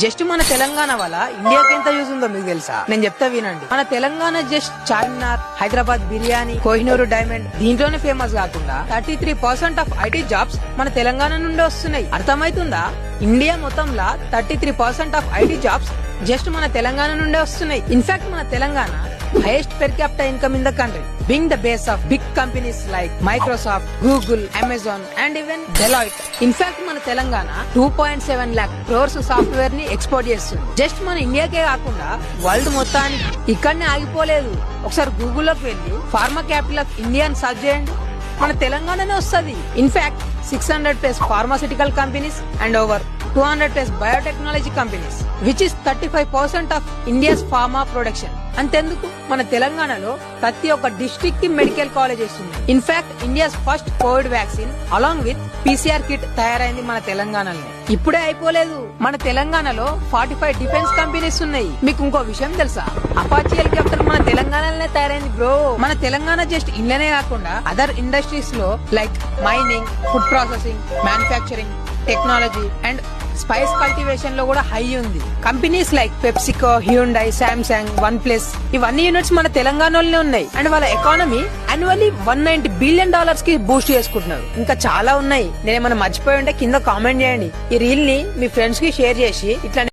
Just మన తెలంగాణ వల్ల ఇండియాకి ఎంత యూజ్ ఉందో మీకు తెలుసా? నేను చెప్తా వినండి. మన తెలంగాణ జస్ట్ చార్మినార్, హైదరాబాద్ బిర్యానీ, కోహినూరు డైమండ్ దీంట్లోనే ఫేమస్ కాకుండా 33% ఆఫ్ ఐటీ జాబ్స్ మన తెలంగాణ నుండి వస్తున్నాయి. అర్థమైతుందా? ఇండియా మొత్తంలో 33% ఆఫ్ ఐటీ జాబ్స్ జస్ట్ మన తెలంగాణ నుండే వస్తున్నాయి. ఇన్ఫాక్ట్ మన Telangana highest per capita income in the country, being the base of big companies like Microsoft, Google, Amazon and even Deloitte. In fact, మన Telangana 2.7 lakh crores software ని export చేస్తుంది. Just మన ఇండియాకే కాకుండా world మొత్తానికి. ఇక్కడనే ఆగిపోలేదు. ఒకసారి గూగుల్లోకి వెళ్ళి ఫార్మా క్యాపిటల్ ఆఫ్ ఇండియా అని సర్చ్ చేయండి, మన తెలంగాణనే వస్తుంది. In fact 600+ pharmaceutical companies and over 200+ biotechnology companies, which is 35% of India's pharma production. అంతెందుకు, మన తెలంగాణలో ప్రతి ఒక్క డిస్ట్రిక్ట్ కి మెడికల్ కాలేజెస్ ఉన్నాయి. In fact India's first Covid vaccine along with PCR kit తయారైంది మన తెలంగాణలో. ఇప్పుడే అయిపోలేదు, మన తెలంగాణలో 45 డిఫెన్స్ కంపెనీస్ ఉన్నాయి. మీకు ఇంకో విషయం తెలుసా? అపాచీ హెలికాప్టర్ మన తెలంగాణలోనే తయారైంది బ్రో. మన తెలంగాణ జస్ట్ ఇండియానే కాకుండా అదర్ ఇండస్ట్రీస్ లో like mining, food processing, manufacturing, technology and spice cultivation లో కూడా హై ఉంది. Companies like PepsiCo, Hyundai, Samsung, OnePlus ఇవన్నీ యూనిట్స్ మన తెలంగాణలోనే ఉన్నాయి. అండ్ వాళ్ళ ఎకానమీ యాన్యువల్లీ $190 బిలియన్ కి బూస్ట్ చేసుకుంటున్నారు. ఇంకా చాలా ఉన్నాయి. నేనేమన్నా మర్చిపోయి ఉంటే కింద కామెంట్ చేయండి. ఈ రీల్ ని మీ ఫ్రెండ్స్ కి షేర్ చేసి ఇట్లా